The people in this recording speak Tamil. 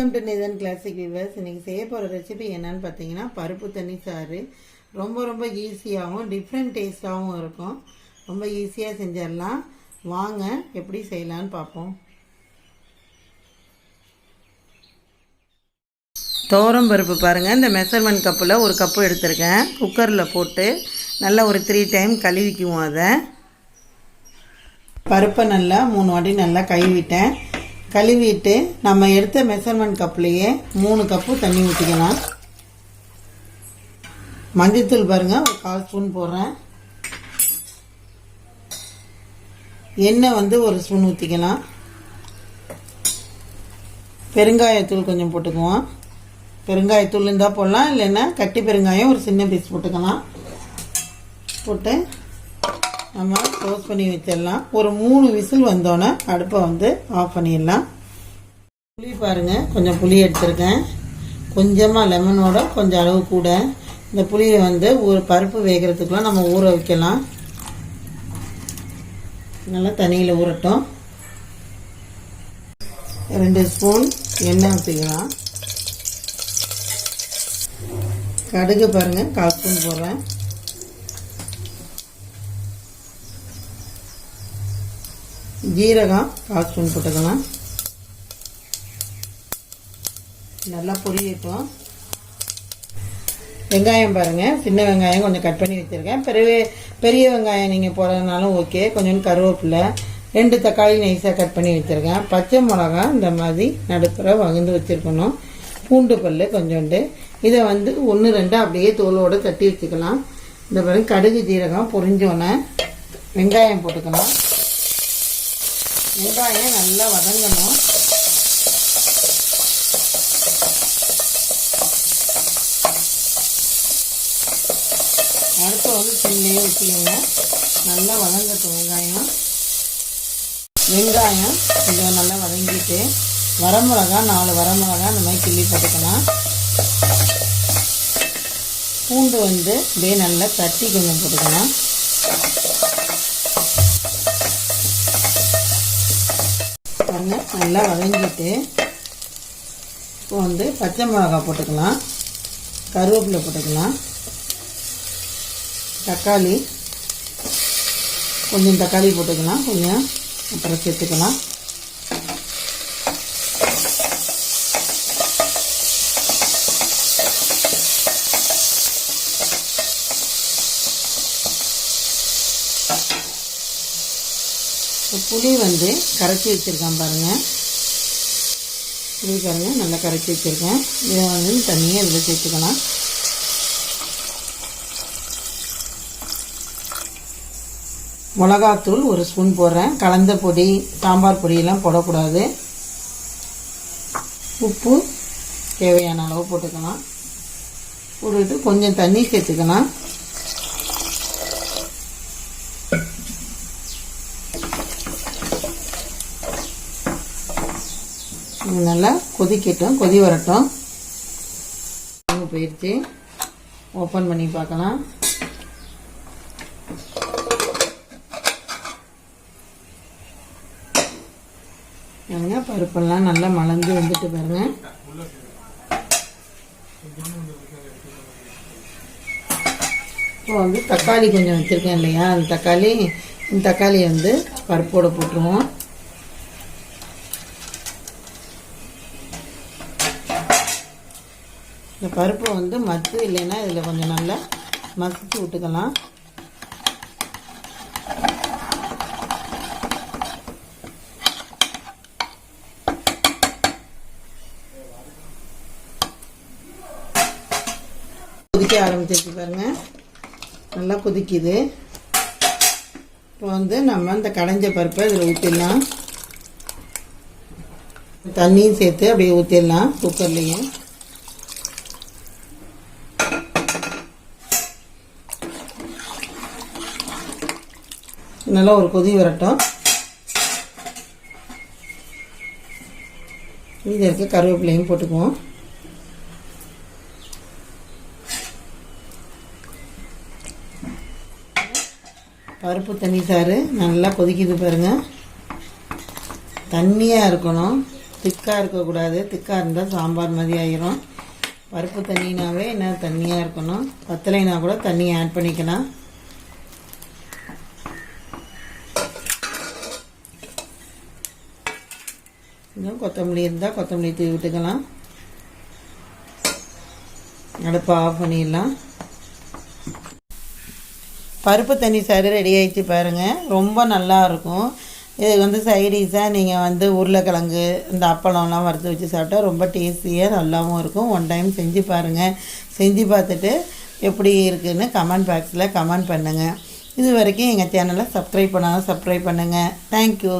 Welcome to Nithan classic viewers. இன்றைக்கி செய்ய போகிற ரெசிபி என்னன்னு பார்த்தீங்கன்னா பருப்பு தண்ணி சாறு. ரொம்ப ஈஸியாகவும் டிஃப்ரெண்ட் டேஸ்ட்டாகவும் இருக்கும். ரொம்ப ஈஸியாக செஞ்சிடலாம். வாங்க எப்படி செய்யலான்னு பார்ப்போம். துவரம் பருப்பு பாருங்கள், இந்த மெஷர்மெண்ட் கப்பில் ஒரு கப்பு எடுத்திருக்கேன். குக்கரில் போட்டு நல்லா ஒரு 3 டைம் கழுவிக்குவோம். அதை பருப்பை நல்லா 3 வாட்டி நல்லா கழுவிட்டேன். கழுவிட்டு நம்ம எடுத்த மெஷர்மெண்ட் கப்லேயே 3 கப்பு தண்ணி ஊற்றிக்கலாம். மஞ்சத்தூள் பாருங்கள், ஒரு 1/4 ஸ்பூன் போடுறேன். எண்ணெய் ஒரு ஸ்பூன் ஊற்றிக்கலாம். பெருங்காயத்தூள் கொஞ்சம் போட்டுக்குவோம். பெருங்காயத்தூள் இருந்தால் போடலாம், இல்லைன்னா கட்டி பெருங்காயம் ஒரு சின்ன பீஸ் போட்டுக்கலாம். போட்டு நம்ம க்ளோஸ் பண்ணி வச்சிடலாம். ஒரு 3 விசில் வந்தோன்னே அடுப்பை ஆஃப் பண்ணிடலாம். புளி பாருங்கள், கொஞ்சம் புளி எடுத்துருக்கேன். கொஞ்சமாக லெமனோட கொஞ்சம் அளவு கூட. இந்த புளியை ஒரு பருப்பு வேகிறதுக்குலாம் நம்ம ஊற வைக்கலாம். நல்லா தண்ணியில் ஊறட்டும். 2 ஸ்பூன் எண்ணெய் ஊற்றிக்கலாம். கடுகு பாருங்கள், 1/4 ஸ்பூன் போடுறேன். ஜீரகம் 1/4 ஸ்பூன் போட்டுக்கலாம். நல்லா பொரியட்டும். வெங்காயம் பாருங்கள், சின்ன வெங்காயம் கொஞ்சம் கட் பண்ணி வச்சுருக்கேன். பெரிய வெங்காயம் நீங்கள் போடுறதுனாலும் ஓகே. கொஞ்சம் கருவேப்பிலை, 2 தக்காளி நைஸாக கட் பண்ணி வச்சுருக்கேன். பச்சை மிளகா இந்த மாதிரி நடுப்புற வகுந்து வச்சுருக்கணும். பூண்டு பல் கொஞ்சோண்டு. இதை 1 2 அப்படியே தோலோடு தட்டி வச்சுக்கலாம். இந்த பாருங்க, கடுகு ஜீரகம் பொரிஞ்சோன்னே வெங்காயம் போட்டுக்கலாம். வெங்காயம் நல்லா வதங்கணும். அடுப்பு சிம்லேயே வச்சுக்கோங்க. நல்லா வதங்கட்டும் வெங்காயம். வெங்காயம் கொஞ்சம் நல்லா வதங்கிட்டு வரமிளகா 4 வரமிளகா இந்த மாதிரி கிள்ளி போட்டுக்கலாம். பூண்டு அப்படியே நல்லா தட்டி கொஞ்சம் போட்டுக்கலாம். நல்லா வதங்கிட்டு இப்போ பச்சை மிளகா போட்டுக்கலாம். கருவேப்பிலை போட்டுக்கலாம். தக்காளி கொஞ்சம் தக்காளி போட்டுக்கலாம். கொஞ்சம் அப்புறம் சேர்த்துக்கலாம். புளி கரைச்சி வச்சுருக்கேன் பாருங்கள். புளி பாருங்கள், நல்லா கரைச்சி வச்சுருக்கேன். இதை தண்ணியை இதில் சேர்த்துக்கலாம். மிளகாத்தூள் 1 ஸ்பூன் போடுறேன். கலந்த பொடி, சாம்பார் பொடியெல்லாம் போடக்கூடாது. உப்பு தேவையான அளவு போட்டுக்கலாம். போட்டுட்டு கொஞ்சம் தண்ணி சேர்த்துக்கலாம். நல்லா கொதிக்கட்டும், கொதி வரட்டும். போயிடுச்சு. ஓப்பன் பண்ணி பார்க்கலாம். பருப்பெல்லாம் நல்லா மலர்ந்து வந்துட்டு பாருங்க. இப்போ தக்காளி கொஞ்சம் வச்சுருக்கேன் இல்லையா, அந்த தக்காளியை பருப்போடு போட்டுருவோம். இந்த பருப்பு மத்து இல்லைன்னா இதில் கொஞ்சம் நல்லா மசிச்சு விட்டுக்கலாம். கொதிக்க ஆரம்பிச்சிருச்சு பாருங்க, நல்லா கொதிக்குது. இப்போ நம்ம இந்த கடைஞ்ச பருப்பை இதில் ஊற்றிடலாம். தண்ணியும் சேர்த்து அப்படியே ஊற்றிடலாம் குக்கர்லேயே. நல்லா ஒரு கொதி வரட்டும். இது இருக்க கருவேப்பிலையும் போட்டுக்குவோம். பருப்பு தண்ணி சாறு நல்லா கொதிக்குது பாருங்க. தண்ணியாக இருக்கணும். திக்காக இருக்கக்கூடாது. திக்காக இருந்தால் சாம்பார் மாதிரி ஆயிரும். பருப்பு தண்ணினாவே என்ன தண்ணியாக இருக்கணும். பத்தலைனா கூட தண்ணி ஆட் பண்ணிக்கலாம். இன்னும் கொத்தமல்லி இருந்தால் கொத்தமல்லி தூவி விட்டுக்கலாம். அடுப்பை ஆஃப் பண்ணிடலாம். பருப்பு தண்ணி சாறு ரெடி ஆகிடுச்சு பாருங்கள். ரொம்ப நல்லாயிருக்கும். இது சைடிஷாக நீங்கள் உருளைக்கிழங்கு இந்த அப்பளம்லாம் வறுத்து வச்சு சாப்பிட்டா ரொம்ப டேஸ்டியாக நல்லாவும் இருக்கும். ஒன் டைம் செஞ்சு பாருங்கள். செஞ்சு பார்த்துட்டு எப்படி இருக்குதுன்னு கமெண்ட் பாக்ஸில் கமெண்ட் பண்ணுங்கள். இது வரைக்கும் எங்கள் சேனலை சப்ஸ்கிரைப் பண்ணாலும் சப்ஸ்கிரைப் பண்ணுங்கள். தேங்க்யூ.